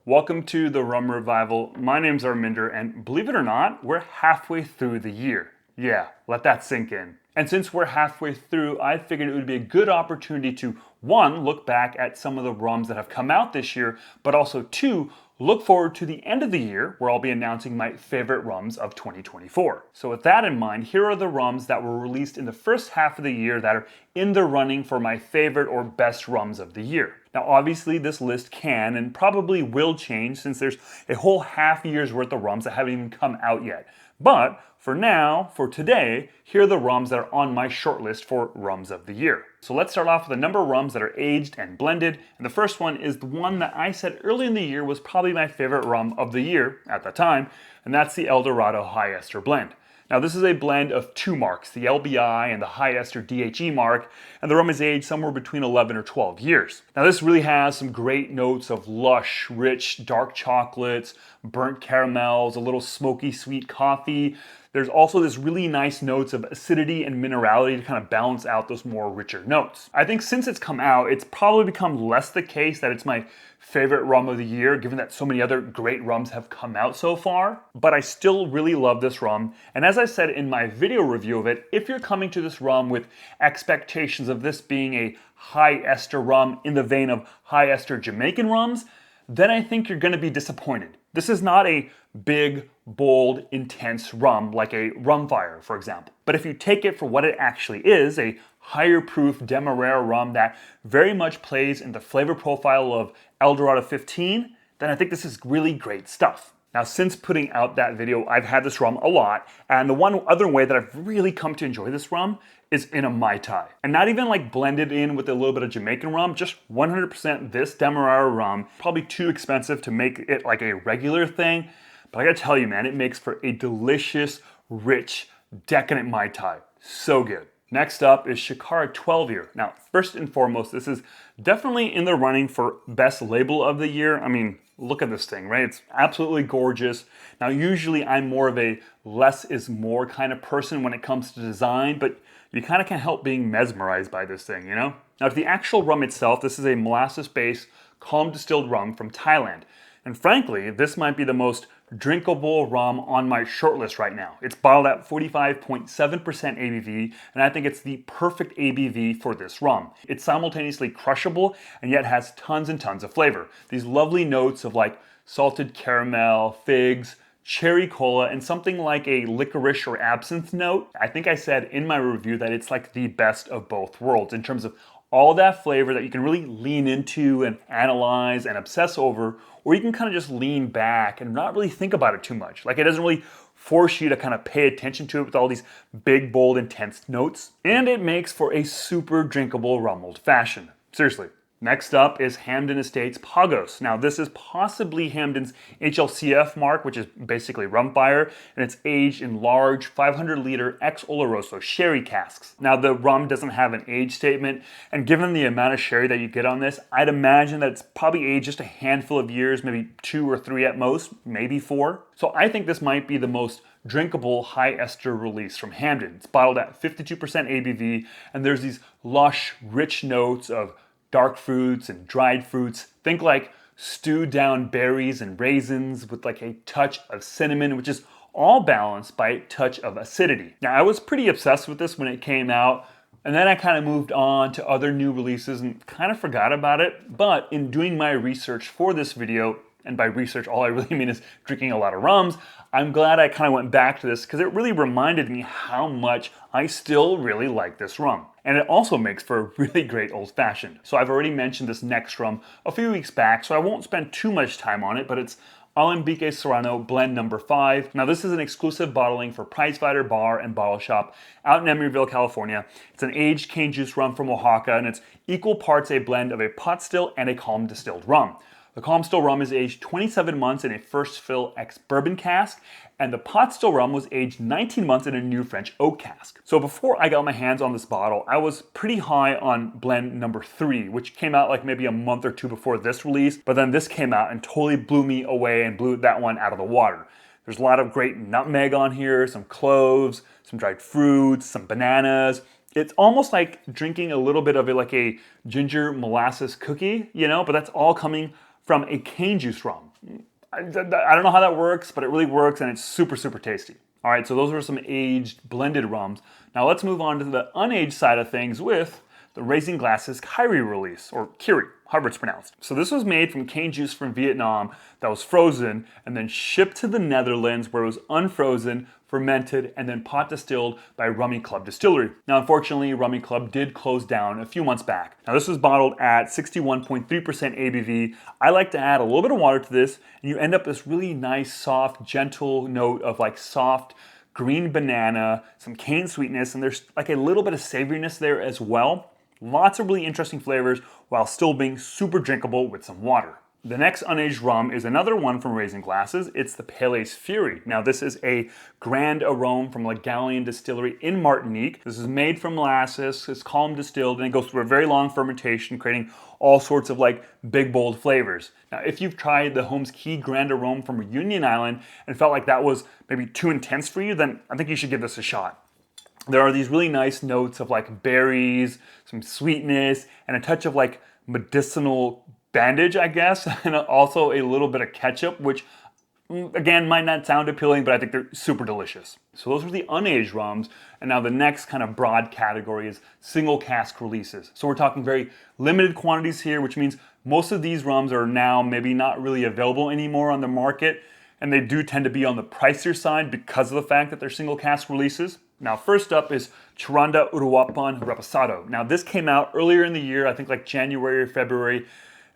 Welcome to the Rum Revival. My name's Arminder, and believe it or not, we're halfway through the year. Yeah, let that sink in. And since we're halfway through, I figured it would be a good opportunity to, one, look back at some of the rums that have come out this year, but also two, look forward to the end of the year where I'll be announcing my favorite rums of 2024. So with that in mind, here are the rums that were released in the first half of the year that are in the running for my favorite or best rums of the year. Now obviously this list can and probably will change since there's a whole half year's worth of rums that haven't even come out yet. But for now, for today, here are the rums that are on my short list for rums of the year. So let's start off with a number of rums that are aged and blended. And the first one is the one that I said early in the year was probably my favorite rum of the year at the time, and that's the El Dorado High Ester Blend. Now this is a blend of two marks, the LBI and the High Ester DHE mark, and the rum is aged somewhere between 11 or 12 years. Now this really has some great notes of lush, rich, dark chocolates, burnt caramels, a little smoky sweet coffee. There's also this really nice notes of acidity and minerality to kind of balance out those more richer notes. I think since it's come out, it's probably become less the case that it's my favorite rum of the year, given that so many other great rums have come out so far. But I still really love this rum. And as I said in my video review of it, if you're coming to this rum with expectations of this being a high ester rum in the vein of high ester Jamaican rums, then I think you're gonna be disappointed. This is not a big, bold, intense rum like a Rum Fire, for example. But if you take it for what it actually is, a higher proof Demerara rum that very much plays in the flavor profile of El Dorado 15, then I think this is really great stuff. Now, since putting out that video, I've had this rum a lot, and the one other way that I've really come to enjoy this rum is in a Mai Tai. And not even like blended in with a little bit of Jamaican rum, just 100% this Demerara rum. Probably too expensive to make it like a regular thing, but I gotta tell you, man, it makes for a delicious, rich, decadent Mai Tai. So good. Next up is Shikara 12 Year. Now, first and foremost, this is definitely in the running for best label of the year. I mean, look at this thing, right? It's absolutely gorgeous. Now, usually I'm more of a less is more kind of person when it comes to design, but you kind of can't help being mesmerized by this thing, you know? Now, to the actual rum itself, this is a molasses-based, calm distilled rum from Thailand. And frankly, this might be the most drinkable rum on my shortlist right now. It's bottled at 45.7% ABV, and I think it's the perfect ABV for this rum. It's simultaneously crushable and yet has tons and tons of flavor. These lovely notes of like salted caramel, figs, cherry cola, and something like a licorice or absinthe note. I think I said in my review that it's like the best of both worlds in terms of all that flavor that you can really lean into and analyze and obsess over, or you can kind of just lean back and not really think about it too much. Like it doesn't really force you to kind of pay attention to it with all these big, bold, intense notes. And it makes for a super drinkable rum old fashioned. Seriously. Next up is Hamden Estates Pagos. Now this is possibly Hamden's HLCF mark, which is basically Rum Fire, and it's aged in large 500-liter ex-Oloroso sherry casks. Now the rum doesn't have an age statement, and given the amount of sherry that you get on this, I'd imagine that it's probably aged just a handful of years, maybe 2 or 3 at most, maybe 4. So I think this might be the most drinkable high ester release from Hamden. It's bottled at 52% ABV, and there's these lush, rich notes of dark fruits and dried fruits. Think like stewed down berries and raisins with like a touch of cinnamon, which is all balanced by a touch of acidity. Now, I was pretty obsessed with this when it came out, and then I kind of moved on to other new releases and kind of forgot about it. But in doing my research for this video, and by research, all I really mean is drinking a lot of rums, I'm glad I kind of went back to this because it really reminded me how much I still really like this rum. And it also makes for a really great old fashioned. So I've already mentioned this next rum a few weeks back, so I won't spend too much time on it, but it's Alambique Serrano Blend Number 5. Now this is an exclusive bottling for Prizefighter Bar and Bottle Shop out in Emeryville, California. It's an aged cane juice rum from Oaxaca, and it's equal parts a blend of a pot still and a calm distilled rum. The calm still rum is aged 27 months in a first fill ex-bourbon cask, and the pot still rum was aged 19 months in a new French oak cask. So before I got my hands on this bottle, I was pretty high on blend number 3, which came out like maybe a month or 2 before this release, but then this came out and totally blew me away and blew that one out of the water. There's a lot of great nutmeg on here, some cloves, some dried fruits, some bananas. It's almost like drinking a little bit of it like a ginger molasses cookie, you know, but that's all coming from a cane juice rum. I don't know how that works, but it really works and it's super, super tasty. All right, so those are some aged blended rums. Now let's move on to the unaged side of things with the Raising Glass's Kyrie release, or Kiri, however it's pronounced. So this was made from cane juice from Vietnam that was frozen and then shipped to the Netherlands where it was unfrozen, fermented, and then pot distilled by Rummy Club Distillery. Now unfortunately, Rummy Club did close down a few months back. Now this was bottled at 61.3% ABV. I like to add a little bit of water to this and you end up this really nice, soft, gentle note of like soft, green banana, some cane sweetness, and there's like a little bit of savoriness there as well. Lots of really interesting flavors while still being super drinkable with some water. The next unaged rum is another one from Raising Glasses. It's the Pale Ace Fury. Now this is a Grand Arome from La Gallienne Distillery in Martinique. This is made from molasses, it's column distilled, and it goes through a very long fermentation, creating all sorts of like big, bold flavors. Now if you've tried the Holmes Key Grand Arome from Reunion Island and felt like that was maybe too intense for you, then I think you should give this a shot. There are these really nice notes of like berries, some sweetness, and a touch of like medicinal bandage, I guess, and also a little bit of ketchup, which again might not sound appealing, but I think they're super delicious. So those are the unaged rums, and now the next kind of broad category is single cask releases. So we're talking very limited quantities here, which means most of these rums are now maybe not really available anymore on the market, and they do tend to be on the pricier side because of the fact that they're single cask releases. Now first up is Chiranda Uruapan Reposado. Now this came out earlier in the year, I think like January or February,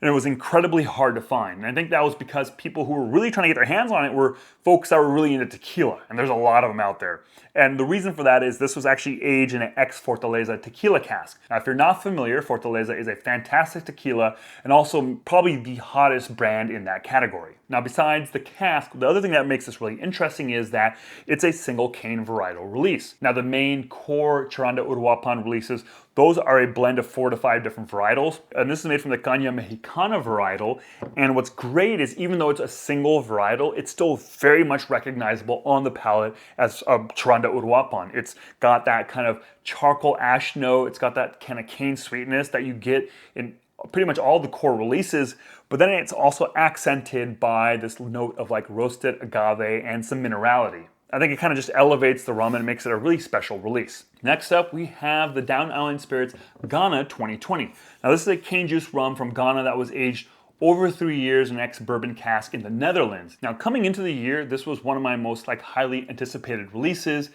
and it was incredibly hard to find. And I think that was because people who were really trying to get their hands on it were folks that were really into tequila, and there's a lot of them out there. And the reason for that is this was actually aged in an ex-Fortaleza tequila cask. Now if you're not familiar, Fortaleza is a fantastic tequila and also probably the hottest brand in that category. Now besides the cask, the other thing that makes this really interesting is that it's a single cane varietal release. Now the main core Chiranda Uruapan releases, those are a blend of 4 to 5 different varietals, and this is made from the Caña Mexicana varietal. And what's great is even though it's a single varietal, it's still very much recognizable on the palate as a Chiranda Uruapan. It's got that kind of charcoal ash note, it's got that kind of cane sweetness that you get in pretty much all the core releases, but then it's also accented by this note of like roasted agave and some minerality. I think it kind of just elevates the rum and makes it a really special release. Next up, we have the Down Island Spirits Ghana 2020. Now this is a cane juice rum from Ghana that was aged over 3 years in an ex-bourbon cask in the Netherlands. Now coming into the year, this was one of my most like highly anticipated releases.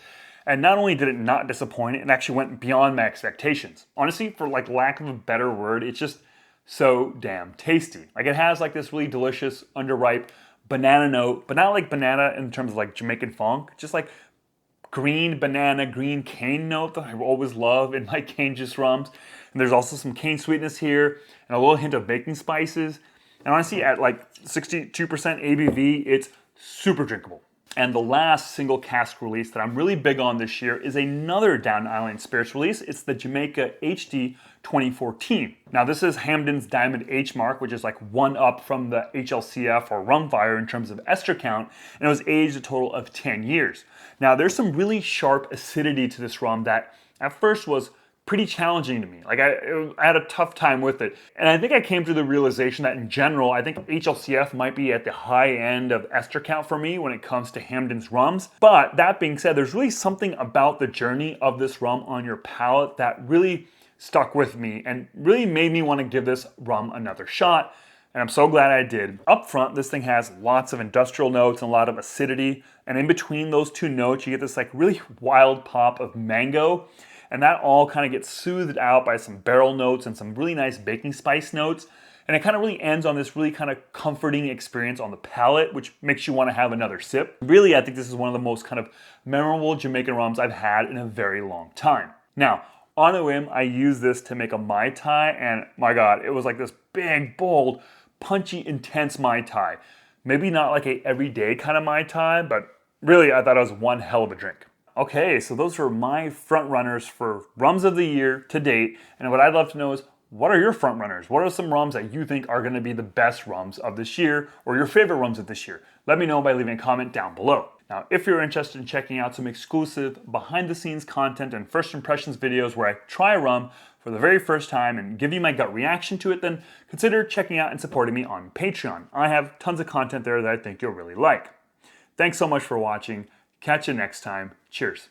And not only did it not disappoint, it actually went beyond my expectations. Honestly, for like lack of a better word, it's just so damn tasty. Like it has like this really delicious underripe banana note, but not like banana in terms of like Jamaican funk, just like green banana, green cane note that I always love in my cane juice rums. And there's also some cane sweetness here and a little hint of baking spices. And honestly, at like 62% ABV, it's super drinkable. And the last single cask release that I'm really big on this year is another Down Island Spirits release. It's the Jamaica HD 2014. Now this is Hamden's Diamond H mark, which is like one up from the HLCF or Rum Fire in terms of ester count, and it was aged a total of 10 years. Now there's some really sharp acidity to this rum that at first was pretty challenging to me. Like I had a tough time with it. And I think I came to the realization that in general, I think HLCF might be at the high end of ester count for me when it comes to Hamden's rums. But that being said, there's really something about the journey of this rum on your palate that really stuck with me and really made me want to give this rum another shot. And I'm so glad I did. Up front, this thing has lots of industrial notes and a lot of acidity. And in between those two notes, you get this like really wild pop of mango. And that all kind of gets soothed out by some barrel notes and some really nice baking spice notes. And it kind of really ends on this really kind of comforting experience on the palate, which makes you want to have another sip. Really, I think this is one of the most kind of memorable Jamaican rums I've had in a very long time. Now, on a whim, I used this to make a Mai Tai, and my God, it was like this big, bold, punchy, intense Mai Tai. Maybe not like a everyday kind of Mai Tai, but really, I thought it was one hell of a drink. Okay, so those are my front runners for rums of the year to date. And what I'd love to know is, what are your front runners? What are some rums that you think are gonna be the best rums of this year or your favorite rums of this year? Let me know by leaving a comment down below. Now, if you're interested in checking out some exclusive behind the scenes content and first impressions videos where I try rum for the very first time and give you my gut reaction to it, then consider checking out and supporting me on Patreon. I have tons of content there that I think you'll really like. Thanks so much for watching. Catch you next time. Cheers.